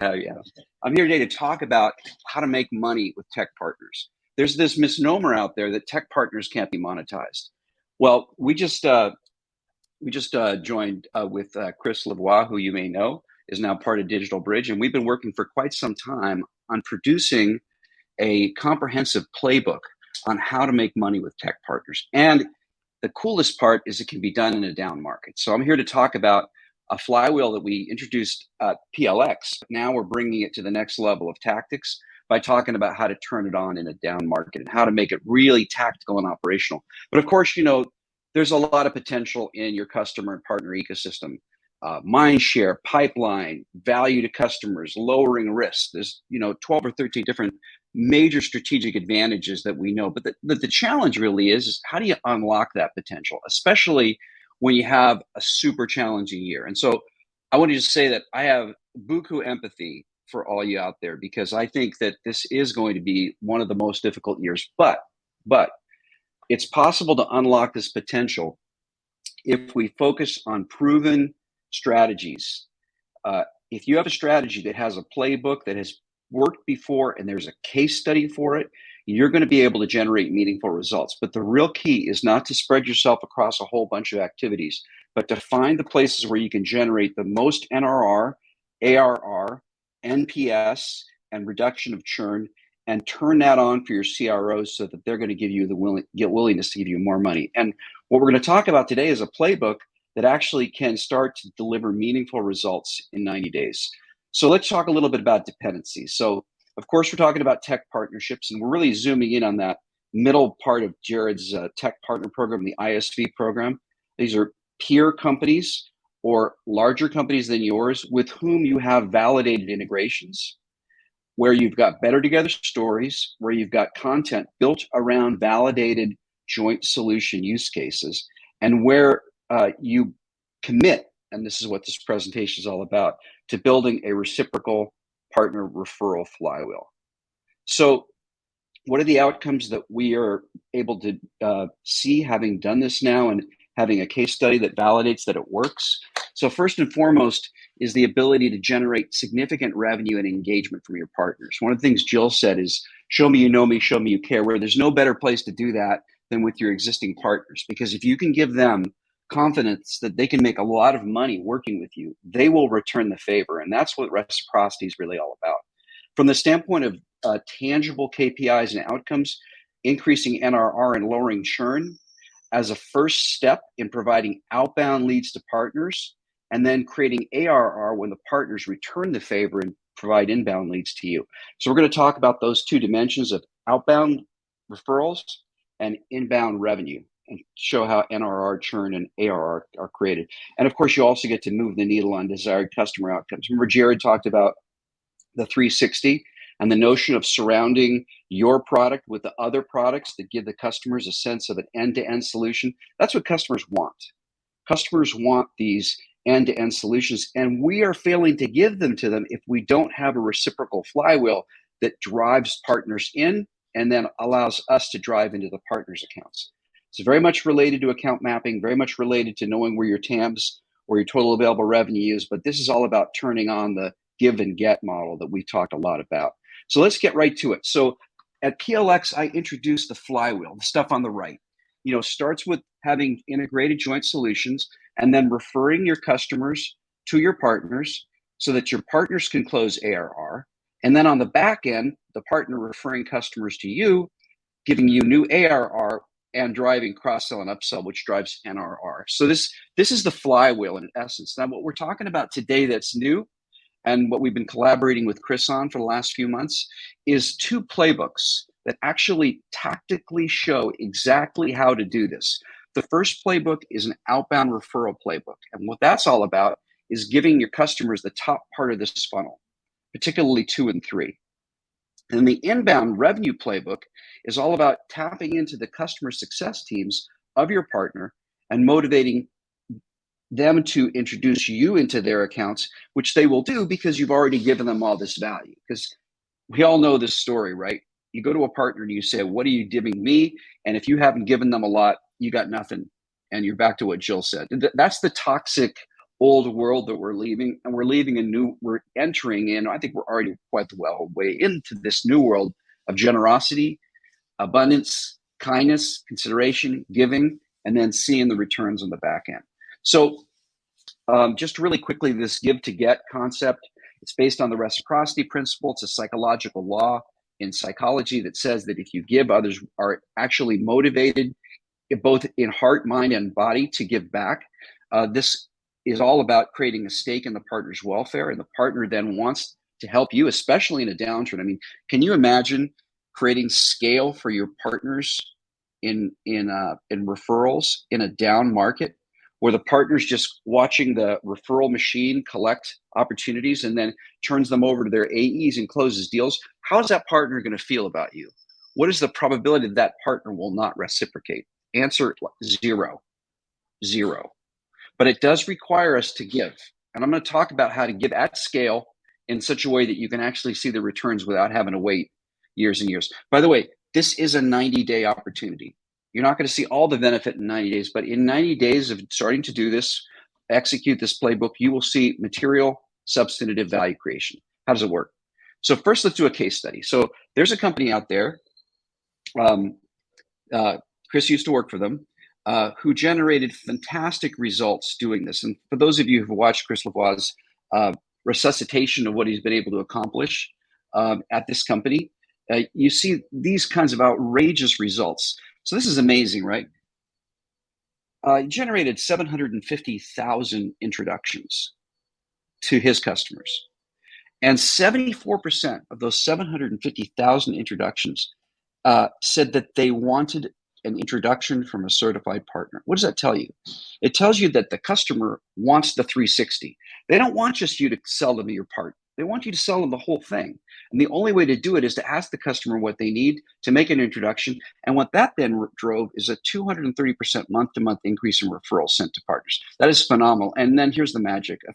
Yeah. I'm here today to talk about how to make money with tech partners. There's this misnomer out there that tech partners can't be monetized. Well, we just joined with Chris Lavoie, who you may know is now part of Digital Bridge, and we've been working for quite some time on producing a comprehensive playbook on how to make money with tech partners. And the coolest part is it can be done in a down market. So I'm here to talk about a flywheel that we introduced at PLX. Now we're bringing it to the next level of tactics by talking about how to turn it on in a down market and how to make it really tactical and operational. But of course, there's a lot of potential in your customer and partner ecosystem. Mind share, pipeline, value to customers, lowering risk. There's 12 or 13 different major strategic advantages that we know. But the challenge really is how do you unlock that potential, especially when you have a super challenging year. And so I want to just say that I have buku empathy for all you out there, because I think that this is going to be one of the most difficult years. But it's possible to unlock this potential if we focus on proven strategies. If you have a strategy that has a playbook that has worked before and there's a case study for it, you're going to be able to generate meaningful results. But the real key is not to spread yourself across a whole bunch of activities, but to find the places where you can generate the most NRR, ARR, NPS, and reduction of churn, and turn that on for your CROs so that they're going to give you the willingness to give you more money. And what we're going to talk about today is a playbook that actually can start to deliver meaningful results in 90 days. So let's talk a little bit about dependencies. So of course, we're talking about tech partnerships, and we're really zooming in on that middle part of Jared's tech partner program, the ISV program. These are peer companies or larger companies than yours with whom you have validated integrations, where you've got better together stories, where you've got content built around validated joint solution use cases, and where you commit, and this is what this presentation is all about, to building a reciprocal partner referral flywheel. So what are the outcomes that we are able to see having done this now and having a case study that validates that it works? So first and foremost is the ability to generate significant revenue and engagement from your partners. One of the things Jill said is, show me you know me, show me you care, where there's no better place to do that than with your existing partners. Because if you can give them confidence that they can make a lot of money working with you, they will return the favor. And that's what reciprocity is really all about. From the standpoint of tangible KPIs and outcomes, increasing NRR and lowering churn as a first step in providing outbound leads to partners, and then creating ARR when the partners return the favor and provide inbound leads to you. So we're going to talk about those two dimensions of outbound referrals and inbound revenue, and show how NRR, churn, and ARR are created. And of course, you also get to move the needle on desired customer outcomes. Remember, Jared talked about the 360 and the notion of surrounding your product with the other products that give the customers a sense of an end-to-end solution. That's what customers want. Customers want these end-to-end solutions, and we are failing to give them to them if we don't have a reciprocal flywheel that drives partners in and then allows us to drive into the partners' accounts. It's very much related to account mapping, very much related to knowing where your TAMs or your total available revenue is, but this is all about turning on the give and get model that we've talked a lot about. So let's get right to it. So at PLX, I introduced the flywheel, the stuff on the right. Starts with having integrated joint solutions and then referring your customers to your partners so that your partners can close ARR. And then on the back end, the partner referring customers to you, giving you new ARR and driving cross-sell and upsell, which drives NRR. So this is the flywheel in essence. Now, what we're talking about today that's new, and what we've been collaborating with Chris on for the last few months, is two playbooks that actually tactically show exactly how to do this. The first playbook is an outbound referral playbook. And what that's all about is giving your customers the top part of this funnel, particularly 2 and 3. And the inbound revenue playbook is all about tapping into the customer success teams of your partner and motivating them to introduce you into their accounts, which they will do because you've already given them all this value. Because we all know this story, right? You go to a partner and you say, what are you giving me? And if you haven't given them a lot, you got nothing. And you're back to what Jill said. That's the toxic old world that we're leaving, and we're entering in. I think we're already quite well way into this new world of generosity, abundance, kindness, consideration, giving, and then seeing the returns on the back end. So just really quickly, this give to get concept, it's based on the reciprocity principle. It's a psychological law in psychology that says that if you give, others are actually motivated, both in heart, mind, and body, to give back. This is all about creating a stake in the partner's welfare, and the partner then wants to help you, especially in a downturn. I mean, can you imagine creating scale for your partners in referrals in a down market, where the partner's just watching the referral machine collect opportunities and then turns them over to their AEs and closes deals? How's that partner going to feel about you? What is the probability that that partner will not reciprocate? Answer: zero. But it does require us to give. And I'm going to talk about how to give at scale in such a way that you can actually see the returns without having to wait years and years. By the way, this is a 90-day opportunity. You're not going to see all the benefit in 90 days, but in 90 days of starting to do this, execute this playbook, you will see material, substantive value creation. How does it work? So first, let's do a case study. So there's a company out there. Chris used to work for them, who generated fantastic results doing this. And for those of you who've watched Chris Lavoie's resuscitation of what he's been able to accomplish at this company, you see these kinds of outrageous results. So this is amazing, right? He generated 750,000 introductions to his customers. And 74% of those 750,000 introductions said that they wanted an introduction from a certified partner. What does that tell you? It tells you that the customer wants the 360. They don't want just you to sell them your part. They want you to sell them the whole thing. And the only way to do it is to ask the customer what they need to make an introduction. And what that then drove is a 230% month-to-month increase in referrals sent to partners. That is phenomenal. And then here's the magic: a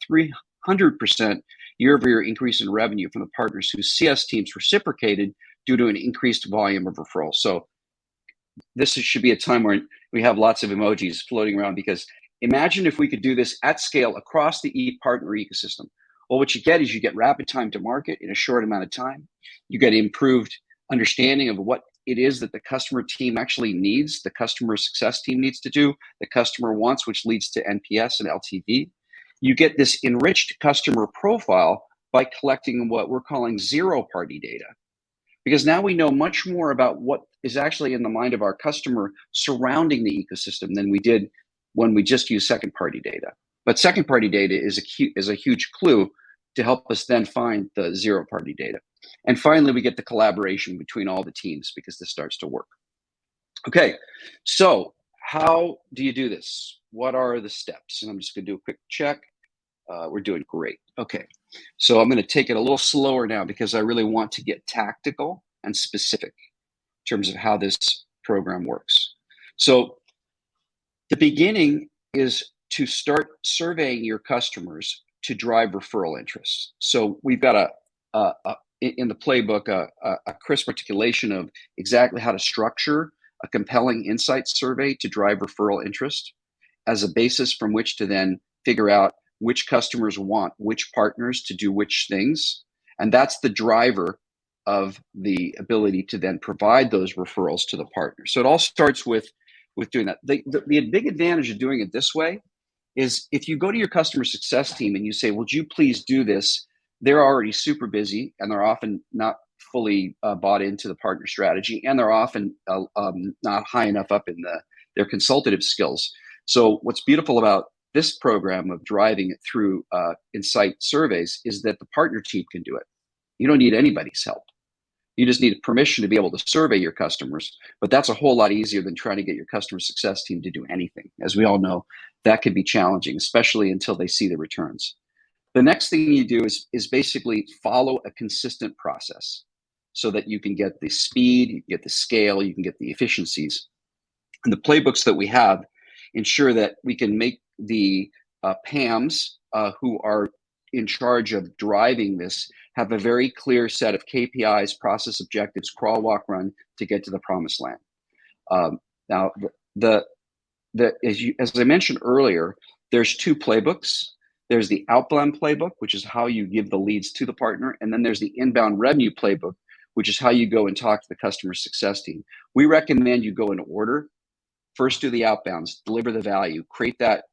300% year-over-year increase in revenue from the partners whose CS teams reciprocated due to an increased volume of referrals. So this should be a time where we have lots of emojis floating around, because imagine if we could do this at scale across the partner ecosystem. Well, what you get is you get rapid time to market in a short amount of time. You get improved understanding of what it is that the customer team actually needs, the customer success team needs to do, the customer wants, which leads to NPS and LTV. You get this enriched customer profile by collecting what we're calling zero-party data, because now we know much more about what is actually in the mind of our customer surrounding the ecosystem than we did when we just used second-party data. But second-party data is a huge clue to help us then find the zero-party data. And finally, we get the collaboration between all the teams, because this starts to work. Okay, so how do you do this? What are the steps? And I'm just going to do a quick check. We're doing great. Okay, so I'm going to take it a little slower now, because I really want to get tactical and specific in terms of how this program works. So the beginning is to start surveying your customers to drive referral interest. So we've got in the playbook a crisp articulation of exactly how to structure a compelling insight survey to drive referral interest as a basis from which to then figure out which customers want which partners to do which things. And that's the driver of the ability to then provide those referrals to the partner. So it all starts with doing that. The big advantage of doing it this way is if you go to your customer success team and you say, would you please do this? They're already super busy, and they're often not fully bought into the partner strategy, and they're often not high enough up in their consultative skills. So what's beautiful about this program of driving it through insight surveys is that the partner team can do it. You don't need anybody's help. You just need permission to be able to survey your customers, but that's a whole lot easier than trying to get your customer success team to do anything. As we all know, that can be challenging, especially until they see the returns. The next thing you do is basically follow a consistent process so that you can get the speed, you can get the scale, you can get the efficiencies. And the playbooks that we have ensure that we can make the PAMs who are in charge of driving this have a very clear set of KPIs, process objectives, crawl, walk, run to get to the promised land. Now, as I mentioned earlier, there's two playbooks. There's the outbound playbook, which is how you give the leads to the partner. And then there's the inbound revenue playbook, which is how you go and talk to the customer success team. We recommend you go in order. First, do the outbounds, deliver the value, create that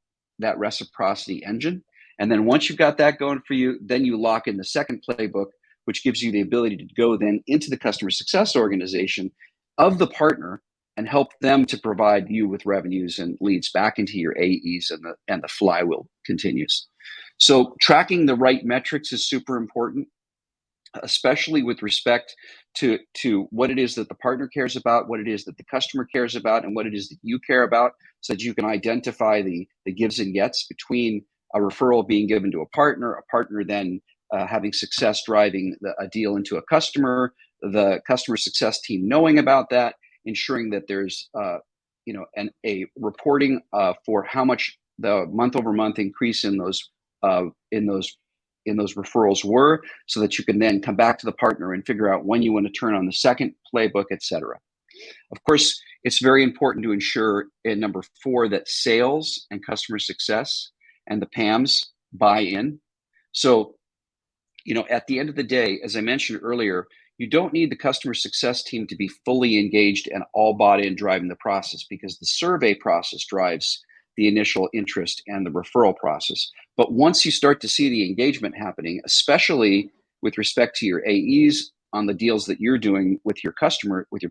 reciprocity engine. And then once you've got that going for you, then you lock in the second playbook, which gives you the ability to go then into the customer success organization of the partner and help them to provide you with revenues and leads back into your AEs, and the flywheel continues. So tracking the right metrics is super important, especially with respect to what it is that the partner cares about, what it is that the customer cares about, and what it is that you care about, so that you can identify the gives and gets between a referral being given to a partner then having success driving a deal into a customer, the customer success team knowing about that, ensuring that there's a reporting for how much the month over month increase in those referrals were, so that you can then come back to the partner and figure out when you want to turn on the second playbook, etc. Of course, it's very important to ensure in number 4 that sales and customer success and the PAMs buy in. So, at the end of the day, as I mentioned earlier, you don't need the customer success team to be fully engaged and all bought in driving the process, because the survey process drives the initial interest and the referral process. But once you start to see the engagement happening, especially with respect to your AEs on the deals that you're doing with your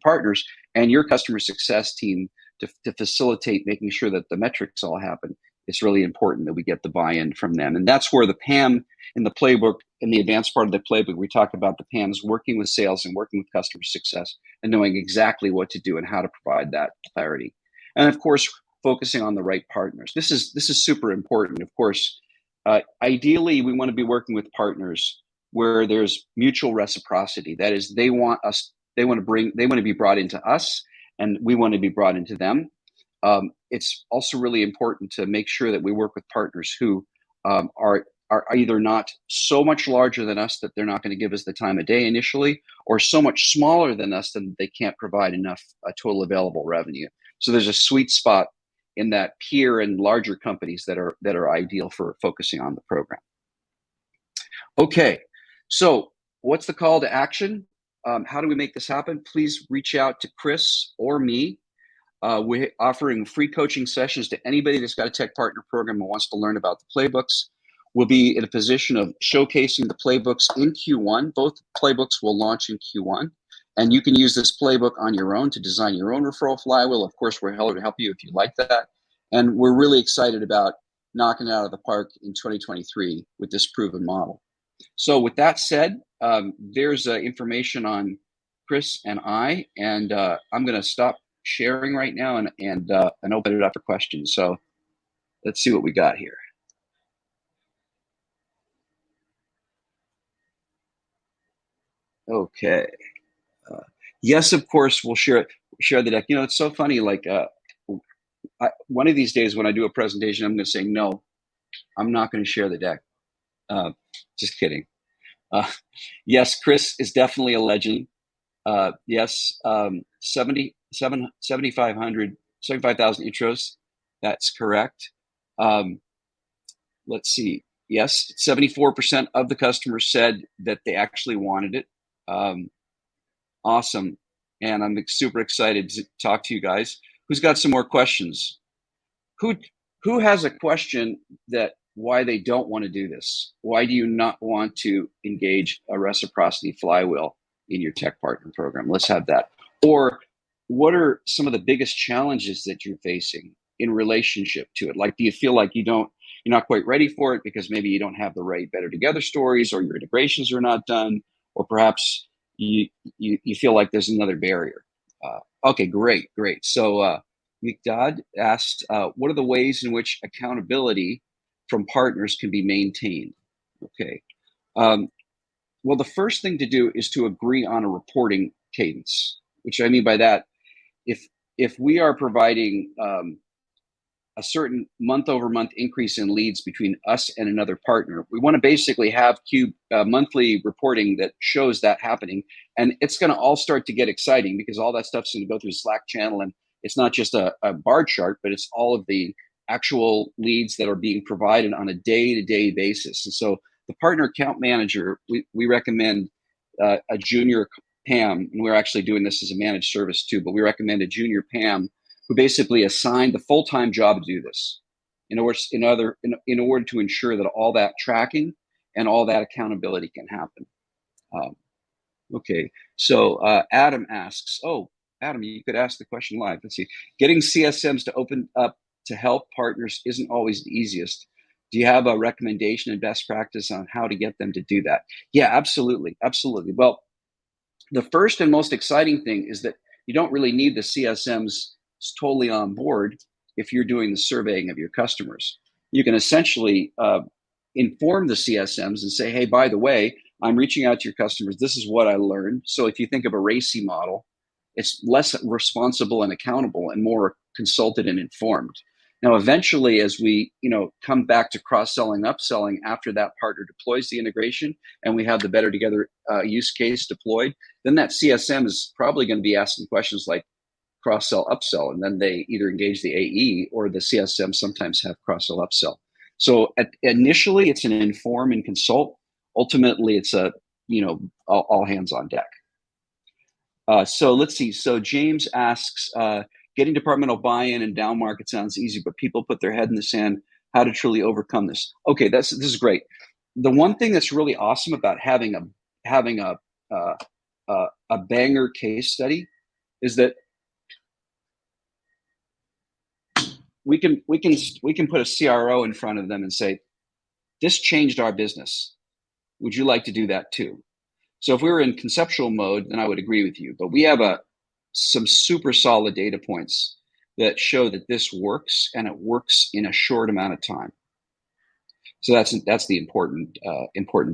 partners, and your customer success team to facilitate making sure that the metrics all happen, it's really important that we get the buy-in from them. And that's where the PAM in the playbook, in the advanced part of the playbook, we talk about the PAMs working with sales and working with customer success and knowing exactly what to do and how to provide that clarity. And of course, focusing on the right partners. This is super important. Of course, ideally, we want to be working with partners where there's mutual reciprocity. That is, they want to be brought into us, and we want to be brought into them. It's also really important to make sure that we work with partners who are either not so much larger than us that they're not going to give us the time of day initially, or so much smaller than us that they can't provide enough total available revenue. So there's a sweet spot in that peer and larger companies that are ideal for focusing on the program. Okay, so what's the call to action? How do we make this happen? Please reach out to Chris or me. We're offering free coaching sessions to anybody that's got a tech partner program and wants to learn about the playbooks. We'll be in a position of showcasing the playbooks in Q1. Both playbooks will launch in Q1. And you can use this playbook on your own to design your own referral flywheel. Of course, we're here to help you if you like that. And we're really excited about knocking it out of the park in 2023 with this proven model. So with that said, there's information on Chris and I, and I'm going to stop sharing right now and open it up for questions. So let's see what we got here. Okay. Yes, of course, we'll share the deck. It's so funny. Like one of these days when I do a presentation, I'm going to say, no, I'm not going to share the deck. Just kidding. Yes, Chris is definitely a legend. Yes, 75,000 intros. That's correct. Let's see. Yes, 74% of the customers said that they actually wanted it. Awesome. And I'm super excited to talk to you guys. Who's got some more questions? Who has a question that why they don't want to do this? Why do you not want to engage a reciprocity flywheel in your tech partner program? Let's have that. Or what are some of the biggest challenges that you're facing in relationship to it? Like, do you feel like you're not quite ready for it because maybe you don't have the right better together stories, or your integrations are not done, or perhaps you feel like there's another barrier? Okay, great. So Mikdad asked, what are the ways in which accountability from partners can be maintained? Okay. Well, the first thing to do is to agree on a reporting cadence, which I mean by that, if we are providing a certain month-over-month increase in leads between us and another partner, we want to basically have monthly reporting that shows that happening. And it's going to all start to get exciting because all that stuff's going to go through Slack channel, and it's not just a bar chart, but it's all of the actual leads that are being provided on a day-to-day basis. And so the partner account manager, we recommend a junior PAM, and we're actually doing this as a managed service too, but we recommend a junior PAM who basically assigned the full-time job to do this in order to ensure that all that tracking and all that accountability can happen. Okay, so Adam asks, Adam, you could ask the question live. Let's see. Getting CSMs to open up to help partners isn't always the easiest. Do you have a recommendation and best practice on how to get them to do that? Yeah, absolutely. Absolutely. Well, the first and most exciting thing is that you don't really need the CSMs totally on board if you're doing the surveying of your customers. You can essentially inform the CSMs and say, hey, by the way, I'm reaching out to your customers. This is what I learned. So if you think of a RACI model, it's less responsible and accountable and more consulted and informed. Now, eventually, as we come back to cross-selling, upselling after that partner deploys the integration and we have the better together use case deployed, then that CSM is probably going to be asking questions like cross-sell, upsell, and then they either engage the AE or the CSM sometimes have cross-sell, upsell. So initially, it's an inform and consult. Ultimately, it's all hands on deck. So let's see. So James asks, getting departmental buy-in and down market sounds easy, but people put their head in the sand. How to truly overcome this? Okay, this is great. The one thing that's really awesome about having a banger case study is that we can put a CRO in front of them and say, this changed our business. Would you like to do that too? So if we were in conceptual mode, then I would agree with you. But we have some super solid data points that show that this works, and it works in a short amount of time. So that's the important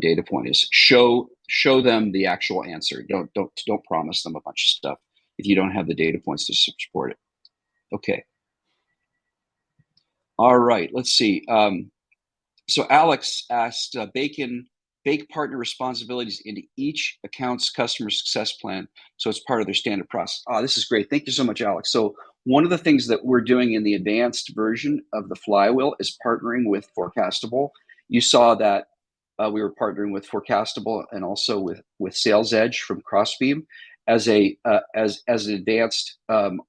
data point is show them the actual answer. Don't promise them a bunch of stuff if you don't have the data points to support it. Okay. All right. Let's see. So Alex asked, bake partner responsibilities into each account's customer success plan, so it's part of their standard process. This is great. Thank you so much, Alex. So one of the things that we're doing in the advanced version of the flywheel is partnering with Forecastable. You saw that we were partnering with Forecastable and also with Sales Edge from Crossbeam as an advanced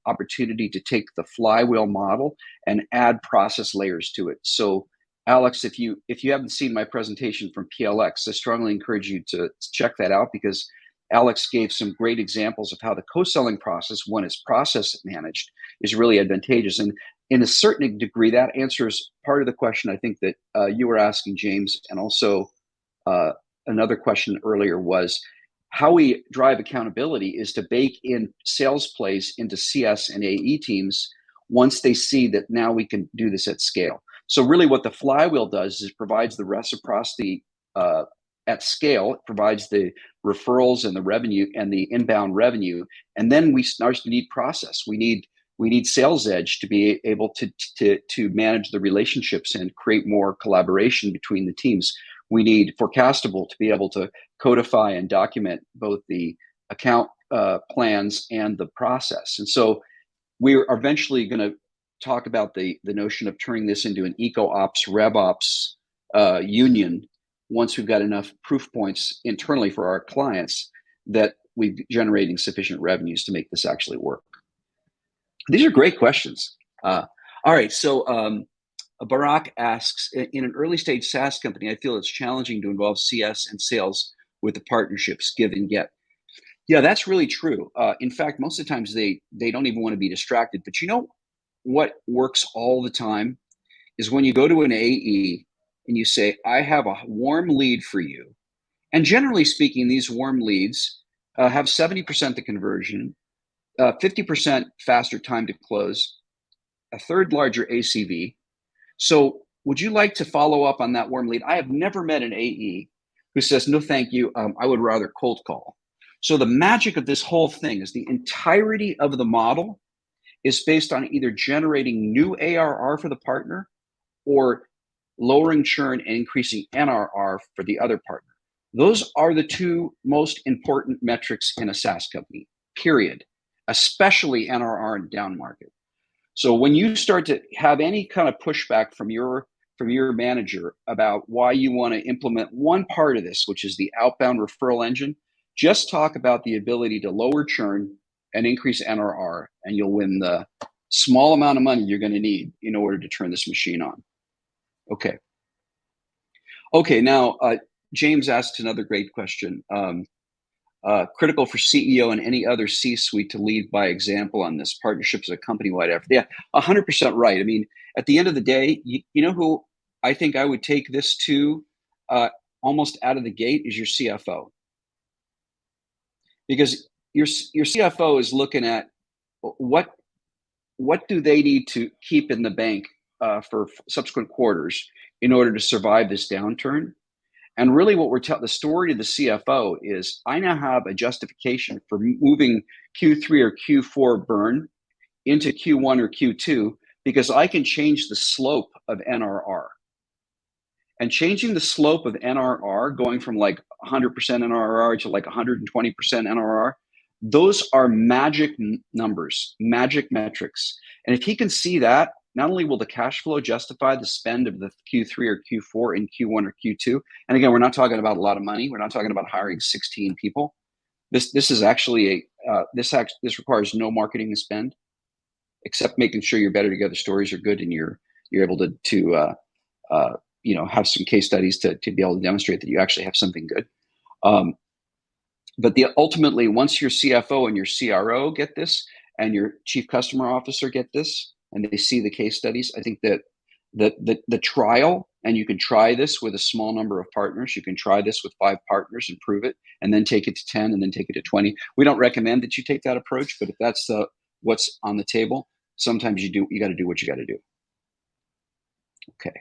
opportunity to take the flywheel model and add process layers to it. So Alex, if you haven't seen my presentation from PLX, I strongly encourage you to check that out because Alex gave some great examples of how the co-selling process, when it's process managed, is really advantageous. And in a certain degree, that answers part of the question I think that you were asking, James, and also another question earlier was how we drive accountability is to bake in sales plays into CS and AE teams once they see that now we can do this at scale. So really what the flywheel does is provides the reciprocity at scale. It provides the referrals and the revenue and the inbound revenue. And then we start to need process. We need Sales Edge to be able to manage the relationships and create more collaboration between the teams. We need Forecastable to be able to codify and document both the account plans and the process. And so we are eventually going to talk about the notion of turning this into an eco-ops, rev-ops union once we've got enough proof points internally for our clients that we're generating sufficient revenues to make this actually work. These are great questions. All right, so Barack asks, in an early stage SaaS company, I feel it's challenging to involve CS and sales with the partnerships give and get. Yeah, that's really true. In fact, most of the times they don't even want to be distracted. But you know what works all the time is when you go to an AE and you say, I have a warm lead for you. And generally speaking, these warm leads have 70% the conversion, 50% faster time to close, a third larger ACV. So would you like to follow up on that warm lead? I have never met an AE who says, no, thank you. I would rather cold call. So the magic of this whole thing is the entirety of the model is based on either generating new ARR for the partner or lowering churn and increasing NRR for the other partner. Those are the two most important metrics in a SaaS company, period, especially NRR and down market. So when you start to have any kind of pushback from your manager about why you want to implement one part of this, which is the outbound referral engine, just talk about the ability to lower churn and increase NRR, and you'll win the small amount of money you're going to need in order to turn this machine on. Okay. Okay, now James asked another great question. Critical for CEO and any other C-suite to lead by example on this. Partnership is a company-wide effort. Yeah, 100% right. I mean, at the end of the day, you know who I think I would take this to almost out of the gate is your CFO. Because your CFO is looking at what do they need to keep in the bank for subsequent quarters in order to survive this downturn. And really what we're telling the story to the CFO is I now have a justification for moving Q3 or Q4 burn into Q1 or Q2 because I can change the slope of NRR. And changing the slope of NRR, going from like 100% NRR to like 120% NRR, those are magic numbers, magic metrics. And if he can see that, not only will the cash flow justify the spend of the Q3 or Q4 in Q1 or Q2, and again, we're not talking about a lot of money. We're not talking about hiring 16 people. This is actually this requires no marketing spend, except making sure your better together stories are good and you're able to have some case studies to be able to demonstrate that you actually have something good. But ultimately, once your CFO and your CRO get this, and your chief customer officer get this, and they see the case studies, I think that the trial, and you can try this with a small number of partners. You can try this with 5 partners and prove it, and then take it to 10, and then take it to 20. We don't recommend that you take that approach, but if that's what's on the table, sometimes you got to do what you got to do. Okay.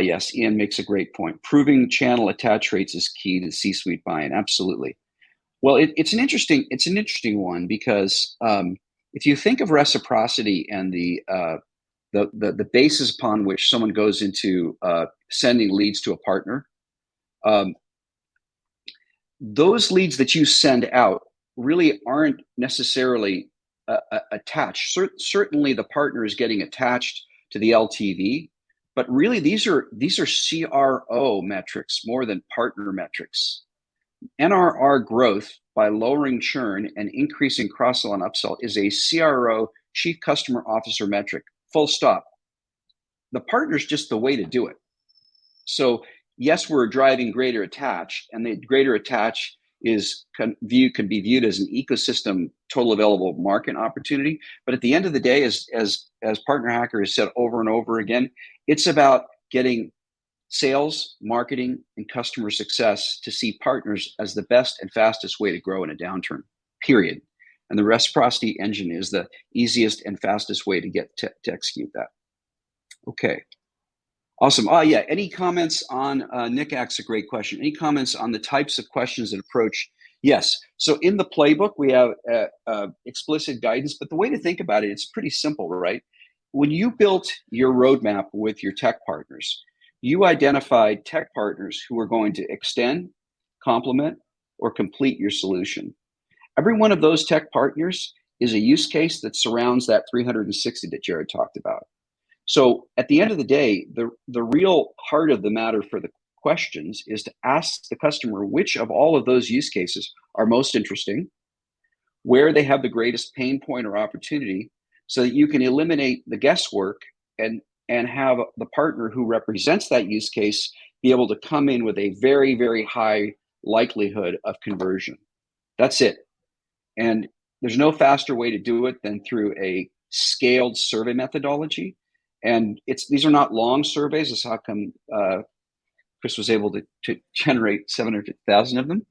Yes, Ian makes a great point. Proving channel attach rates is key to C-suite buy-in. Absolutely. Well, it's an interesting one because if you think of reciprocity and the basis upon which someone goes into sending leads to a partner, those leads that you send out really aren't necessarily attached. Certainly, the partner is getting attached to the LTV. But really, these are CRO metrics more than partner metrics. NRR growth by lowering churn and increasing cross-sell and upsell is a CRO, chief customer officer metric, full stop. The partner's just the way to do it. So yes, we're driving greater attach, and the greater attach can be viewed as an ecosystem total available market opportunity. But at the end of the day, as Partner Hacker has said over and over again, it's about getting sales, marketing, and customer success to see partners as the best and fastest way to grow in a downturn, period. And the reciprocity engine is the easiest and fastest way to get to execute that. Okay. Awesome. Yeah. Any comments on Nick asks a great question. Any comments on the types of questions and approach? Yes. So in the playbook, we have explicit guidance, but the way to think about it, it's pretty simple, right? When you built your roadmap with your tech partners, you identified tech partners who are going to extend, complement, or complete your solution. Every one of those tech partners is a use case that surrounds that 360 that Jared talked about. So at the end of the day, the real heart of the matter for the questions is to ask the customer which of all of those use cases are most interesting, where they have the greatest pain point or opportunity, so that you can eliminate the guesswork and have the partner who represents that use case be able to come in with a very, very high likelihood of conversion. That's it. And there's no faster way to do it than through a scaled survey methodology. And these are not long surveys. That's how come Chris was able to generate 750,000 of them.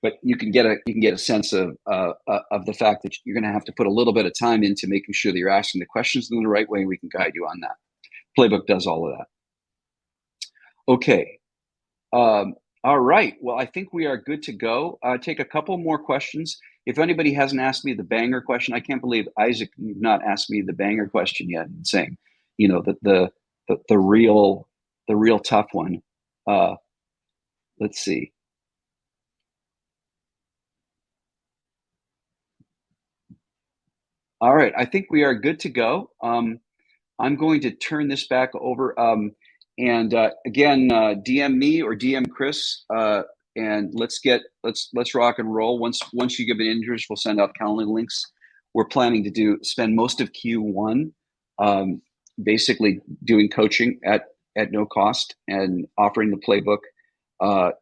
But you can get a sense of the fact that you're going to have to put a little bit of time into making sure that you're asking the questions in the right way, and we can guide you on that. Playbook does all of that. Okay. All right. Well, I think we are good to go. Take a couple more questions. If anybody hasn't asked me the banger question, I can't believe, Isaac, you've not asked me the banger question yet, and saying, the real tough one. Let's see. All right, I think we are good to go. I'm going to turn this back over. And again, DM me or DM Chris, and let's rock and roll. Once you give an interest, we'll send out calendar links. We're planning to spend most of Q1 um, basically doing coaching at no cost and offering the playbook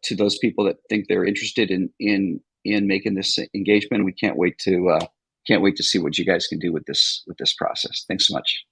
to those people that think they're interested in making this engagement. We can't wait to see what you guys can do with this process. Thanks so much.